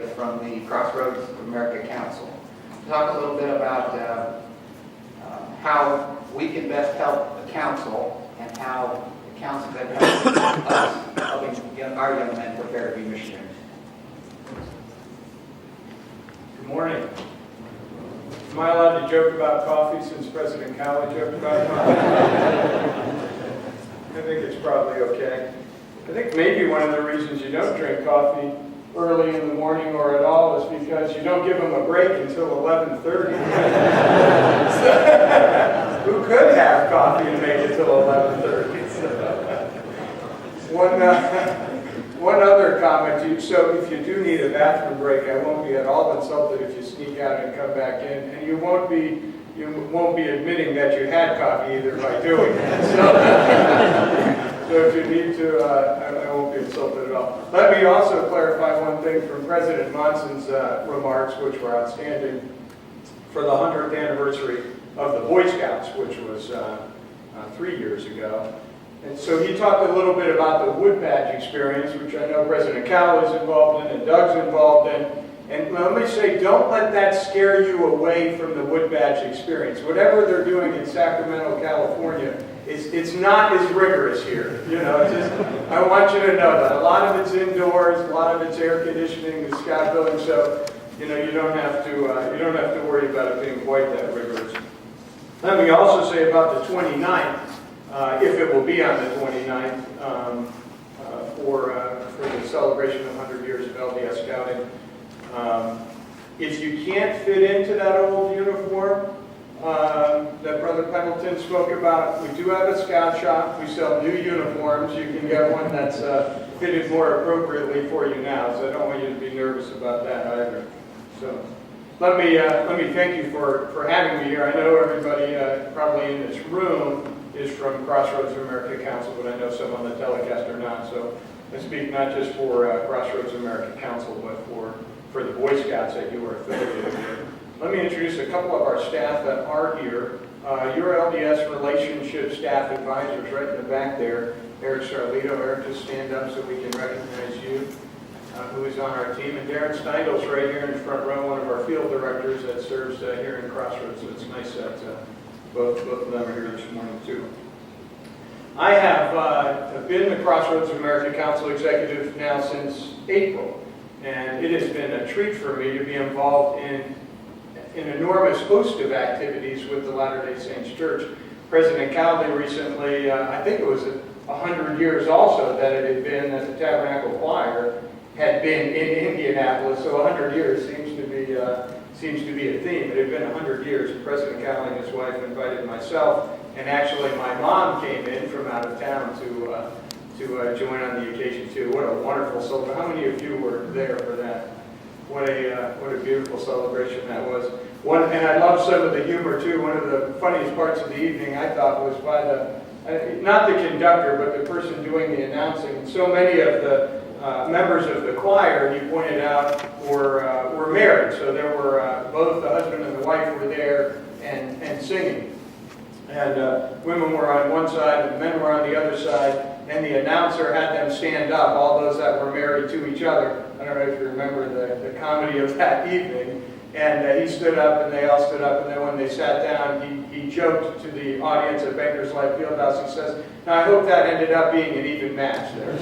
from the Crossroads of America Council. Talk a little bit about how we can best help the council and how the council can help us helping our young men prepare to be missionaries. Good morning. Am I allowed to joke about coffee since President Cowley joked about coffee? I think it's probably okay. I think maybe one of the reasons you don't drink coffee early in the morning or at all is because you don't give them a break until 11:30. Who could have coffee and make it till 11:30? One other comment. So if you do need a bathroom break, I won't be at all insulted if you sneak out and come back in, and you won't be admitting that you had coffee either by doing that. So if you need to, I won't be insulted at all. Let me also clarify one thing from President Monson's remarks, which were outstanding, for the 100th anniversary of the Boy Scouts, which was 3 years ago. And so he talked a little bit about the wood badge experience, which I know President Cowell is involved in and Doug's involved in. And let me say, don't let that scare you away from the wood badge experience. Whatever they're doing in Sacramento, California, it's not as rigorous here. You know, I want you to know that a lot of it's indoors, a lot of it's air conditioning, the scout building. So you don't have to worry about it being quite that rigorous. Let me also say about the 29th. If it will be on the 29th for the celebration of 100 years of LDS Scouting. If you can't fit into that old uniform that Brother Pendleton spoke about, we do have a scout shop. We sell new uniforms. You can get one that's fitted more appropriately for you now, so I don't want you to be nervous about that either. So let me thank you for having me here. I know everybody probably in this room is from Crossroads of America Council, but I know some on the telecast are not. So I speak not just for Crossroads of America Council, but for the Boy Scouts that you are affiliated with. Let me introduce a couple of our staff that are here. Your LDS relationship staff advisors right in the back there. Eric Sarlito. Eric, just stand up so we can recognize you, who is on our team. And Darren Steindel's right here in the front row, one of our field directors that serves here in Crossroads. So it's nice that both of them are here this morning too. I have been the Crossroads of America Council executive now since April, and it has been a treat for me to be involved in an enormous host of activities with the Latter-day Saints Church. President Cowley recently, I think it was 100 years also that it had been that the Tabernacle Choir had been in Indianapolis, so 100 years seems to be a theme. It had been 100 years. President Cowley and his wife invited myself, and actually my mom came in from out of town to join on the occasion too. What a wonderful celebration. How many of you were there for that? What a beautiful celebration that was. And I love some of the humor too. One of the funniest parts of the evening I thought was by not the conductor, but the person doing the announcing. So many of the members of the choir, he pointed out, were married. So there were both the husband and the wife were there and singing. And women were on one side and men were on the other side. And the announcer had them stand up, all those that were married to each other. I don't know if you remember the comedy of that evening. And he stood up and they all stood up. And then when they sat down, he joked to the audience at Bankers Life Fieldhouse. He says, "Now I hope that ended up being an even match there."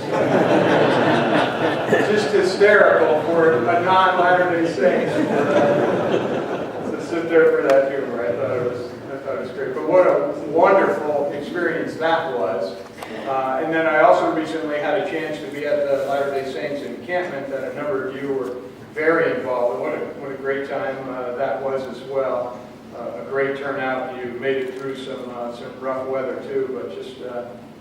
So, just hysterical for a non-Latter-day Saint to sit there for that humor. I thought it was great. But what a wonderful experience that was. And then I also recently had a chance to be at the Latter-day Saints encampment that a number of you were very involved in. What a great time that was as well. A great turnout. You made it through some rough weather too, but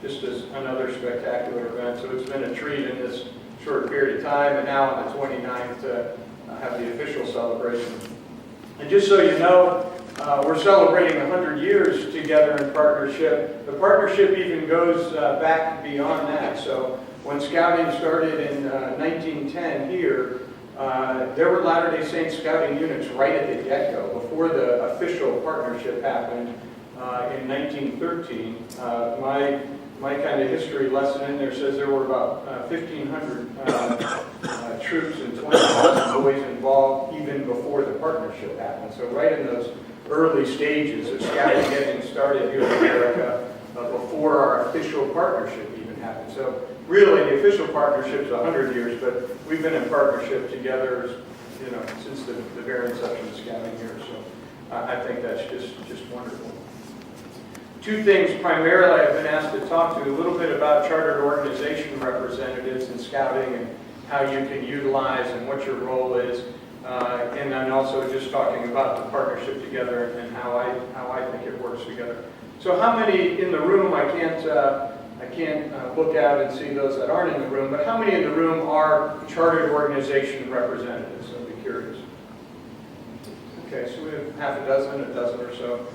just as another spectacular event. So it's been a treat in this short period of time, and now on the 29th to have the official celebration. And just so you know, we're celebrating 100 years together in partnership. The partnership even goes back beyond that. So when Scouting started in 1910 here, there were Latter-day Saints Scouting units right at the get-go. Before the official partnership happened in 1913, my kind of history lesson in there says there were about 1,500 troops and 20,000 Boy partnership happened. So right in those early stages of Scouting getting started here in America, before our official partnership even happened. So really, the official partnership's 100 years, but we've been in partnership together, since the very inception of Scouting here. So I think that's just wonderful. Two things primarily I've been asked to talk to, a little bit about chartered organization representatives in Scouting and how you can utilize and what your role is. And then also just talking about the partnership together and how I think it works together. So how many in the room, I can't look out and see those that aren't in the room, but how many in the room are chartered organization representatives? I'd be curious. Okay, so we have half a dozen or so.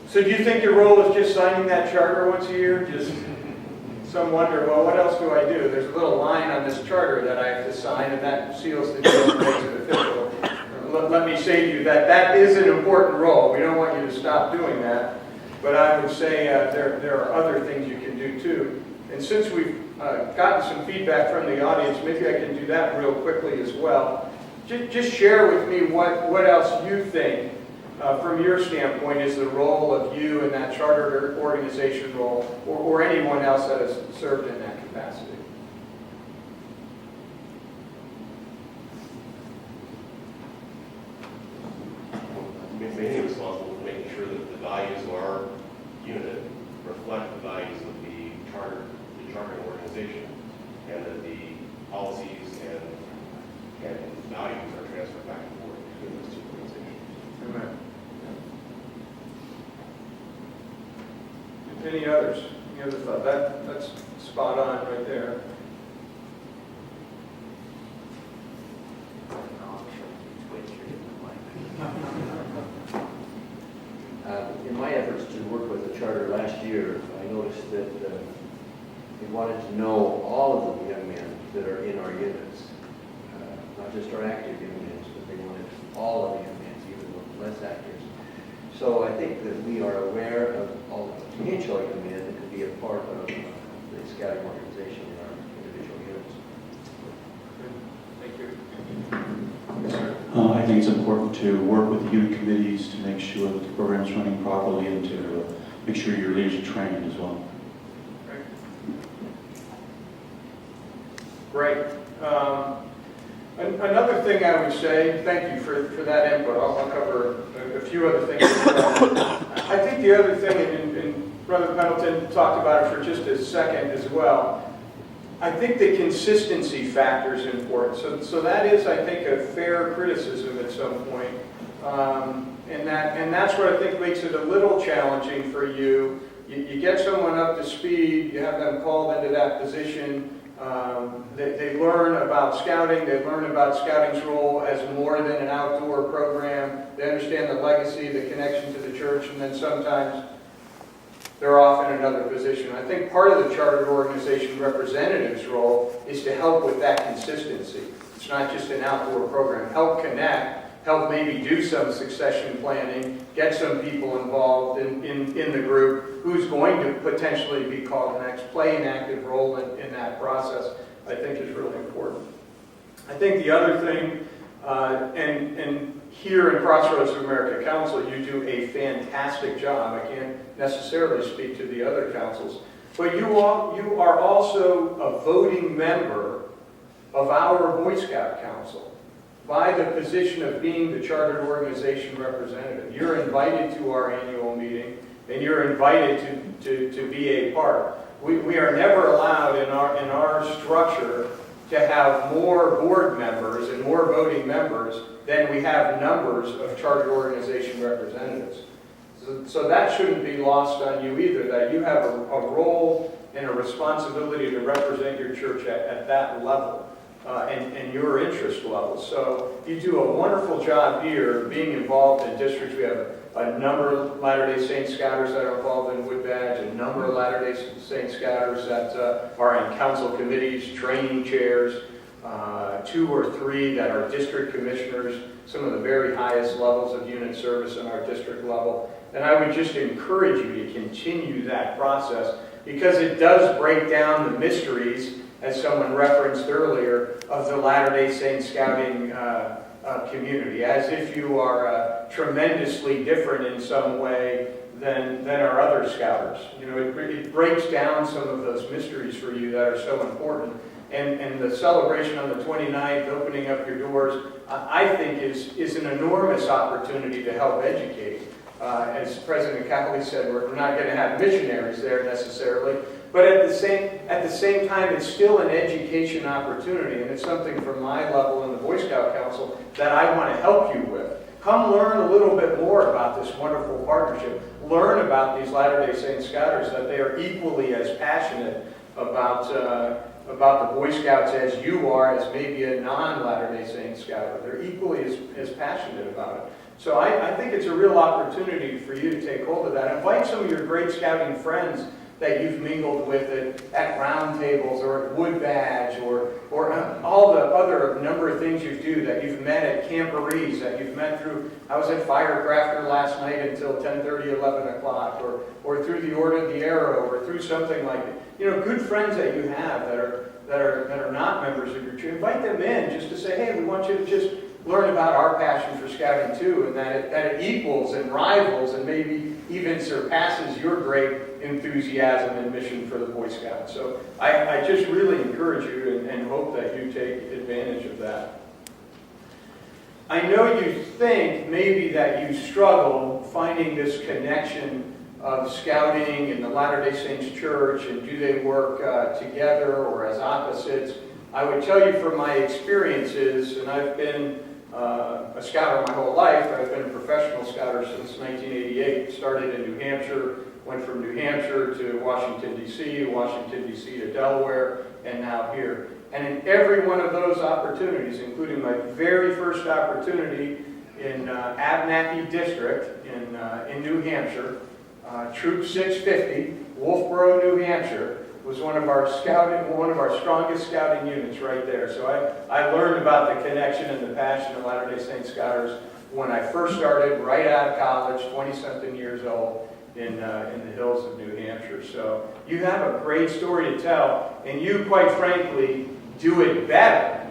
So do you think your role is just signing that charter once a year? Just some wonder, well, what else do I do? There's a little line on this charter that I have to sign, and that seals the deal and makes it official. Let me say to you that is an important role. We don't want you to stop doing that. But I would say there are other things you can do too. And since we've gotten some feedback from the audience, maybe I can do that real quickly as well. Just share with me what else you think, from your standpoint, is the role of you in that chartered organization role, or anyone else that has served in that capacity. Mainly responsible for making sure that the values of our unit reflect the values of the charter organization, and that the policies and values are transferred back and forth between those two organizations. Amen. Any others? Any other thought? That's spot on right there. In my efforts to work with the charter last year, I noticed that we wanted to know all of the young men that are in our units, not just our active young men, but they wanted all of the young men, even the less active. So I think that we are aware of all the potential young men that could be a part of the Scouting organization in our individual units. Thank you. Yes, sir. I think it's important to work with the unit committees to make sure that the program's running properly and to make sure your leaders are trained as well. Great. Another thing I would say, thank you for that input. I'll cover a few other things. I think the other thing, and Brother Pendleton talked about it for just a second as well, I think the consistency factor is important. So that is, I think, a fair criticism at some point. And that's what I think makes it a little challenging for you. You get someone up to speed, you have them called into that position, they learn about Scouting, they learn about Scouting's role as more than an outdoor program, they understand the legacy, the connection to the church, and then sometimes they're off in another position. I think part of the chartered organization representative's role is to help with that consistency. It's not just an outdoor program. Help connect, help maybe do some succession planning, get some people involved in the group who's going to potentially be called next, play an active role in that process, I think is really important. I think the other thing, and here in Crossroads of America Council, you do a fantastic job. I can't necessarily speak to the other councils, but you are also a voting member of our Boy Scout Council by the position of being the chartered organization representative. You're invited to our annual meeting, and you're invited to be a part. We are never allowed in our structure to have more board members and more voting members than we have numbers of chartered organization representatives. So that shouldn't be lost on you either, that you have a role and a responsibility to represent your church at that level and your interest level. So you do a wonderful job here being involved in districts. We have a number of Latter-day Saint Scouters that are involved in Wood Badge, a number of Latter-day Saint Scouters that are in council committees, training chairs, 2 or 3 that are district commissioners, some of the very highest levels of unit service in our district level. And I would just encourage you to continue that process because it does break down the mysteries as someone referenced earlier, of the Latter-day Saints Scouting community, as if you are tremendously different in some way than our other scouters. You know, it breaks down some of those mysteries for you that are so important. And the celebration on the 29th, opening up your doors, I think is an enormous opportunity to help educate. As President Cowley said, we're not going to have missionaries there necessarily, but at the same time, it's still an education opportunity, and it's something from my level in the Boy Scout Council that I want to help you with. Come learn a little bit more about this wonderful partnership. Learn about these Latter-day Saint Scouters, that they are equally as passionate about the Boy Scouts as you are, as maybe a non-Latter-day Saint Scouter. They're equally as passionate about it. So I think it's a real opportunity for you to take hold of that. Invite some of your great scouting friends that you've mingled with at round tables or at Wood Badge or all the other number of things you do, that you've met at camporees, that you've met through. I was at Firecrafter last night until 10:30, 11 o'clock, or through the Order of the Arrow, or through something like it. You know, good friends that you have that are not members of your church. Invite them in just to say, hey, we want you to just learn about our passion for scouting too, and that it equals and rivals and maybe even surpasses your great enthusiasm and mission for the Boy Scouts. So I just really encourage you and hope that you take advantage of that. I know you think maybe that you struggle finding this connection of scouting and the Latter-day Saints Church, and do they work together or as opposites. I would tell you from my experiences, and I've been a scouter my whole life. I've been a professional scouter since 1988. Started in New Hampshire, went from New Hampshire to Washington, D.C., Washington, D.C. to Delaware, and now here. And in every one of those opportunities, including my very first opportunity in Abnaki District in New Hampshire, Troop 650, Wolfboro, New Hampshire, was one of our strongest scouting units right there. So I learned about the connection and the passion of Latter-day Saint Scouters when I first started right out of college, 20-something years old, in the hills of New Hampshire. So you have a great story to tell, and you, quite frankly, do it better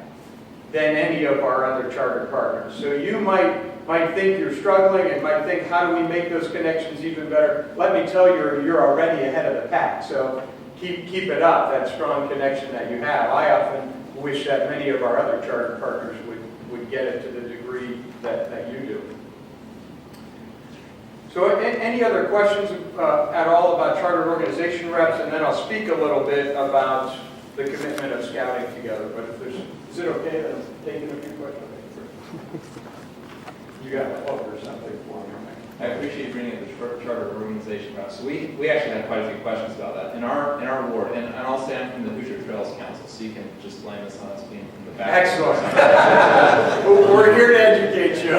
than any of our other charter partners. So you might think you're struggling and might think, how do we make those connections even better? Let me tell you, you're already ahead of the pack. So keep it up, that strong connection that you have. I often wish that many of our other charter partners would get it to the degree that you do. So any other questions at all about charter organization reps? And then I'll speak a little bit about the commitment of scouting together. But is it okay that I'm taking a few questions? You got a hook or something for me? I appreciate you bringing up the charter organization reps. So we actually had quite a few questions about that in our ward, and I'll say I'm from the Hoosier Trails Council, so you can just blame us on us being from the back. Excellent. We're here to educate you.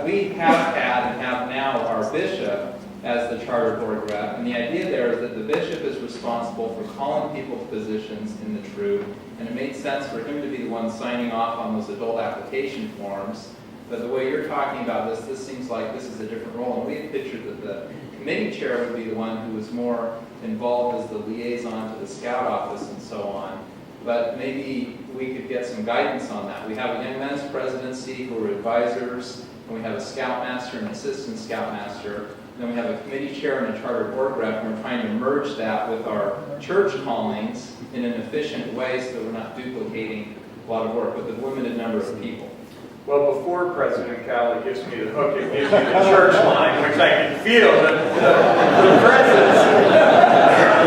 we have had and have now our bishop as the charter board rep, and the idea there is that the bishop is responsible for calling people to positions in the troop, and it made sense for him to be the one signing off on those adult application forms. But the way you're talking about this seems like this is a different role, and we had pictured that the committee chair would be the one who was more involved as the liaison to the scout office and so on. But maybe we could get some guidance on that. We have a young men's presidency who are advisors, and we have a scoutmaster and assistant scoutmaster. Then we have a committee chair and a charter board rep, and we're trying to merge that with our church callings in an efficient way so that we're not duplicating a lot of work with a limited number of people. Well, before President Cowley gives me the hook, it gives me the church line, which I can feel the presence.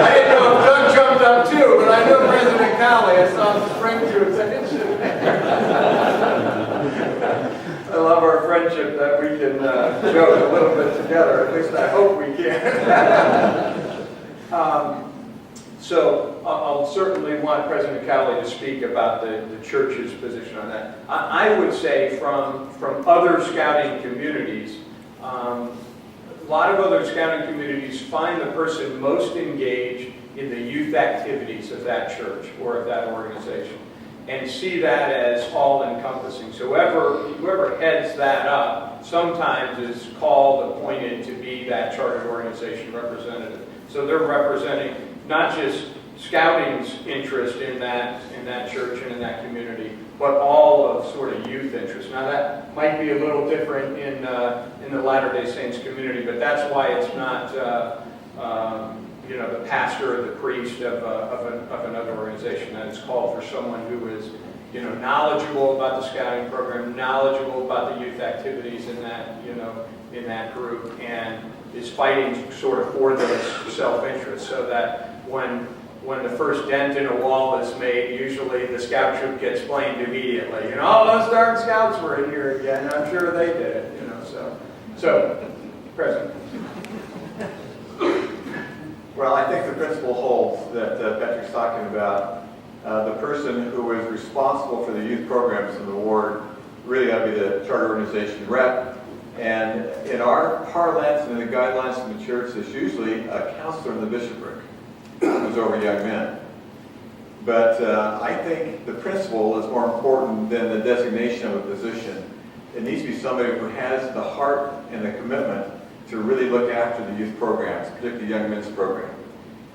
I didn't know if Doug jumped up too, but I know President Cowley. I saw him spring to attention. I love our friendship that we can joke a little bit together. At least I hope we can. So I'll certainly want President Cowley to speak about the church's position on that. I would say from other scouting communities, a lot of other scouting communities find the person most engaged in the youth activities of that church or of that organization and see that as all-encompassing. So whoever heads that up sometimes is called, appointed to be that chartered organization representative. So they're representing not just scouting's interest in that church and in that community, but all of sort of youth interest. Now that might be a little different in the Latter-day Saints community, but that's why it's not the pastor or the priest of another organization. That it's called for someone who is knowledgeable about the scouting program, knowledgeable about the youth activities in that group, and is fighting sort of for those self-interests, so that when the first dent in a wall is made, usually the scout troop gets blamed immediately. Those darn scouts were in here again. I'm sure they did it. So, President. Well, I think the principle holds that Patrick's talking about. The person who is responsible for the youth programs in the ward really ought to be the charter organization rep. And in our parlance and in the guidelines from the church, there's usually a counselor in the bishopric who's over young men. But I think the principle is more important than the designation of a position. It needs to be somebody who has the heart and the commitment to really look after the youth programs, particularly the young men's program.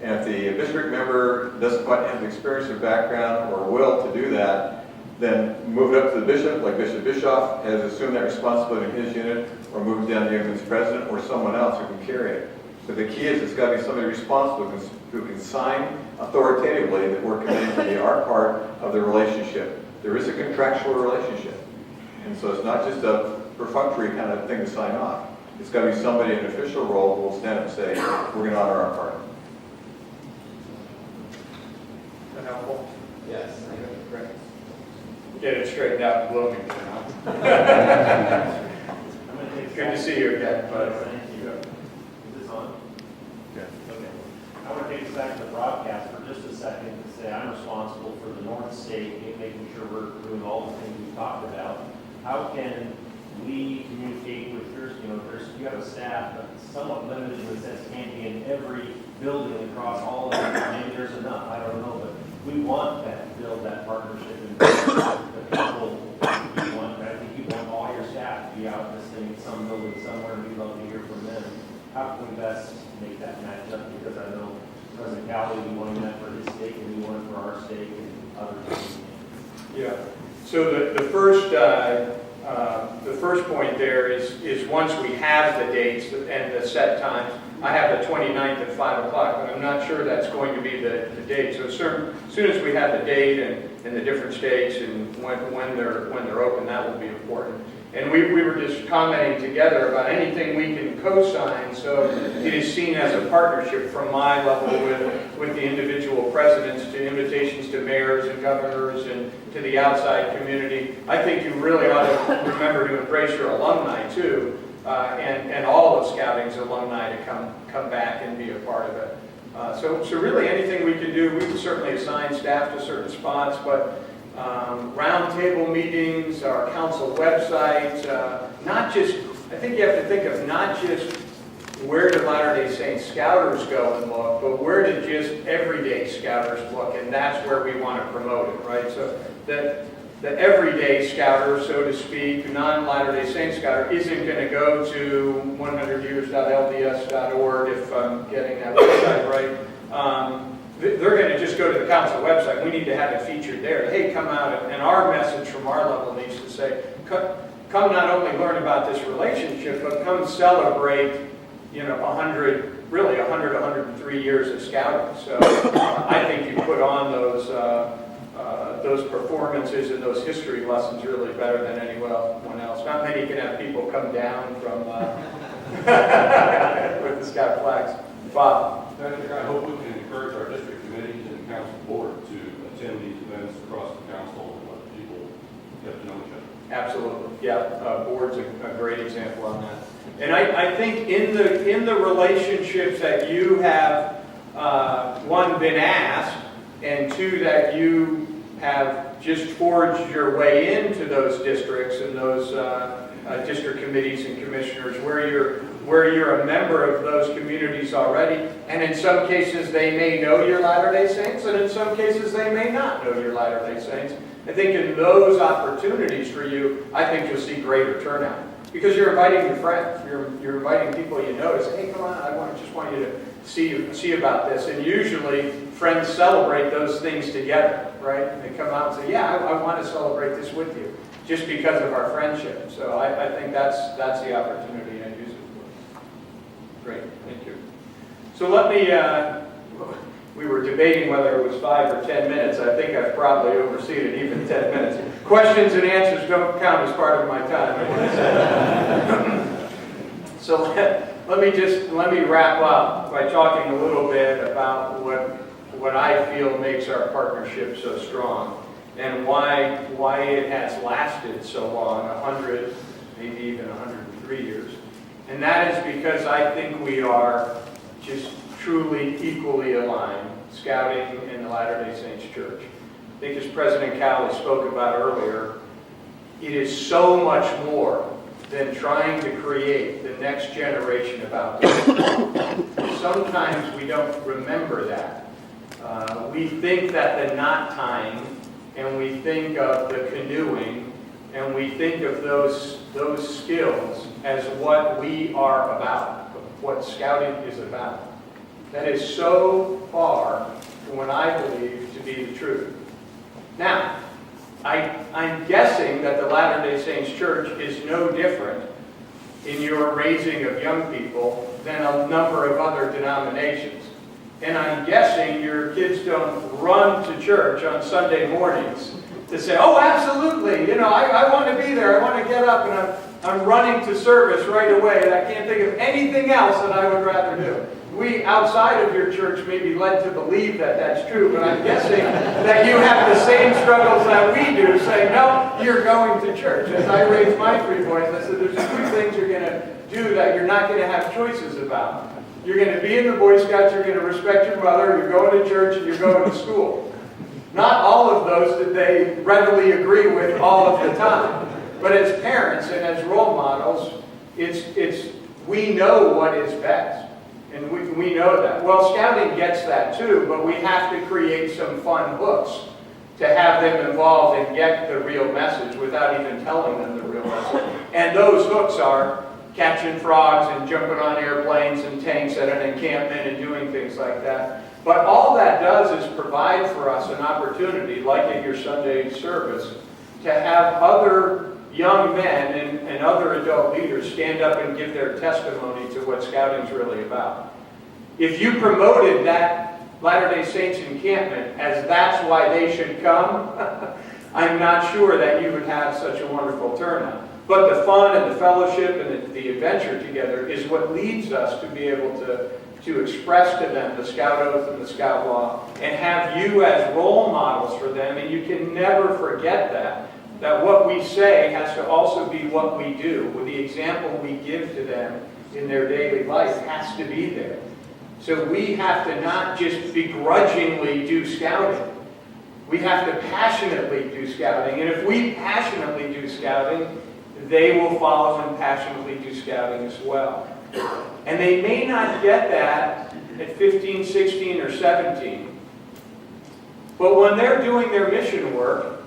And if the bishopric member doesn't quite have the experience or background or will to do that, then move it up to the bishop, like Bishop Bischoff has assumed that responsibility in his unit, or move it down to the young men's president or someone else who can carry it. But the key is it's got to be somebody responsible who can sign authoritatively that we're committing to be our part of the relationship. There is a contractual relationship. And so it's not just a perfunctory kind of thing to sign off. It's got to be somebody in an official role who will stand up and say, we're going to honor our part. Is that helpful? Yes. Great. Get it straightened out in Bloomington, huh? Good to see you again, bud. Thank you. Is this on? Yeah. Okay. I want to take us back to the broadcast for just a second and say I'm responsible for the North State, making sure we're doing all the things we've talked about. How can we communicate with you have a staff that's somewhat limited in the sense it can't be in every building across all of them. Maybe there's enough, I don't know, but we want that, build that partnership and the people you want. I think you want all your staff to be out visiting in some building somewhere, and we'd love to hear from them. How can we best make that match up? Because I know President Cowley, we wanted that for his stake, and we want it for our stake, and others. Yeah. So the first point there is once we have the dates and the set times, I have the 29th at 5 o'clock, but I'm not sure that's going to be the date. So as soon as we have the date and the different states and when they're open, that will be important. And we were just commenting together about anything we can co-sign, so it is seen as a partnership from my level with the individual presidents to invitations to mayors and governors and to the outside community. I think you really ought to remember to embrace your alumni too, and all of Scouting's alumni to come back and be a part of it. So really anything we can do, we can certainly assign staff to certain spots, but roundtable meetings, our council website, I think you have to think of not just where do Latter-day Saints Scouters go and look, but where do just everyday Scouters look, and that's where we want to promote it, right? So that the everyday Scouter, so to speak, non-Latter-day Saints Scouter, isn't going to go to 100years.lds.org if I'm getting that website right. They're going to just go to the council website. We need to have it featured there. Hey, come out, and our message from our level needs to say, come not only learn about this relationship, but come celebrate, 103 years of scouting. So I think you put on those performances and those history lessons really better than anyone else. Not many can have people come down from with the scout flags. Bob. Patrick, I hope we can encourage our district committees and council board to attend these events across the council and let people get to know each other. Absolutely, yeah. Board's a great example on that. And I think in the relationships that you have, one, been asked, and two, that you have just forged your way into those districts and those district committees and commissioners where you're a member of those communities already, and in some cases they may know your Latter-day Saints, and in some cases they may not know your Latter-day Saints. I think in those opportunities for you, I think you'll see greater turnout. Because you're inviting your friends, you're inviting people you know to say, hey, come on, I just want you to see about this. And usually friends celebrate those things together, right? And they come out and say, yeah, I want to celebrate this with you, just because of our friendship. So I think that's the opportunity I use it for. Great, thank you. So let me, we were debating whether it was 5 or 10 minutes. I think I've probably overseeded even 10 minutes. Questions and answers don't count as part of my time. So let me wrap up by talking a little bit about what I feel makes our partnership so strong and why it has lasted so long, 100, maybe even 103 years. And that is because I think we are just truly equally aligned, Scouting and the Latter-day Saints Church. I think as President Cowley spoke about earlier, it is so much more than trying to create the next generation of outdoors. Sometimes we don't remember that. We think that the knot tying, and we think of the canoeing, and we think of those skills as what we are about, what Scouting is about. That is so far from what I believe to be the truth. Now, I'm guessing that the Latter-day Saints Church is no different in your raising of young people than a number of other denominations. And I'm guessing your kids don't run to church on Sunday mornings to say, oh, absolutely, I want to be there, I want to get up, and I'm running to service right away, and I can't think of anything else that I would rather do. We, outside of your church, may be led to believe that that's true, but I'm guessing that you have the same struggles that we do, saying, no, you're going to church. As I raised my 3 boys, I said, there's 2 things you're going to do that you're not going to have choices about. You're going to be in the Boy Scouts, you're going to respect your mother, you're going to church, and you're going to school. Not all of those did they readily agree with all of the time. But as parents and as role models, we know what is best. And we know that. Well, Scouting gets that too, but we have to create some fun hooks to have them involved and get the real message without even telling them the real message. And those hooks are catching frogs and jumping on airplanes and tanks at an encampment and doing things like that. But all that does is provide for us an opportunity, like at your Sunday service, to have other young men and other adult leaders stand up and give their testimony to what Scouting's really about. If you promoted that Latter-day Saints encampment as that's why they should come, I'm not sure that you would have such a wonderful turnout. But the fun and the fellowship and the adventure together is what leads us to be able to express to them the Scout Oath and the Scout Law and have you as role models for them, and you can never forget that what we say has to also be what we do. With the example we give to them in their daily life has to be there. So we have to not just begrudgingly do Scouting. We have to passionately do Scouting. And if we passionately do Scouting, they will follow and passionately do Scouting as well. And they may not get that at 15, 16, or 17. But when they're doing their mission work,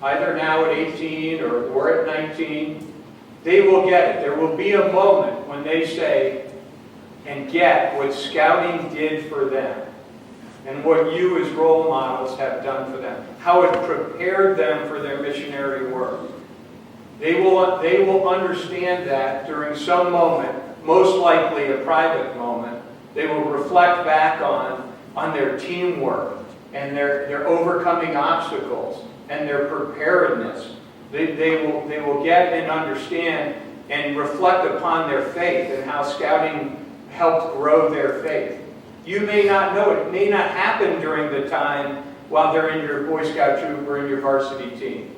either now at 18 or at 19, they will get it. There will be a moment when they say and get what Scouting did for them and what you as role models have done for them, how it prepared them for their missionary work. They will understand that during some moment, most likely a private moment. They will reflect back on their teamwork and their overcoming obstacles and their preparedness. They will get and understand and reflect upon their faith and how Scouting helped grow their faith. You may not know it. It may not happen during the time while they're in your Boy Scout troop or in your varsity team.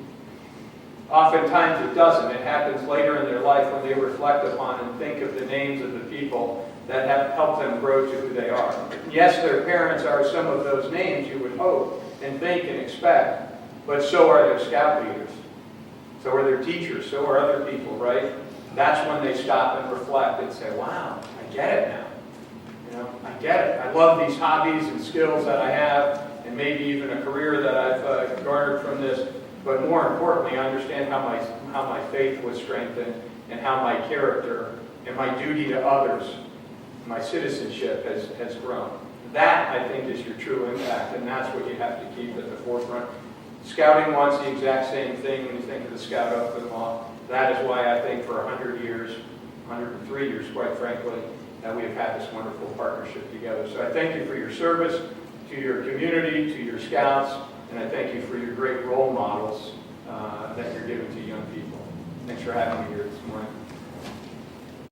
Oftentimes it doesn't. It happens later in their life when they reflect upon and think of the names of the people that have helped them grow to who they are. Yes, their parents are some of those names you would hope and think and expect, but so are their Scout leaders. So are their teachers. So are other people, right? That's when they stop and reflect and say, wow, I get it now. I get it. I love these hobbies and skills that I have, and maybe even a career that I've garnered from this. But more importantly, I understand how my faith was strengthened and how my character and my duty to others, my citizenship has grown. That, I think, is your true impact, and that's what you have to keep at the forefront. Scouting wants the exact same thing when you think of the Scout Oath and Law. That is why I think for 100 years, 103 years, quite frankly, that we have had this wonderful partnership together. So I thank you for your service to your community, to your scouts, and I thank you for your great role models that you're giving to young people. Thanks for having me here this morning.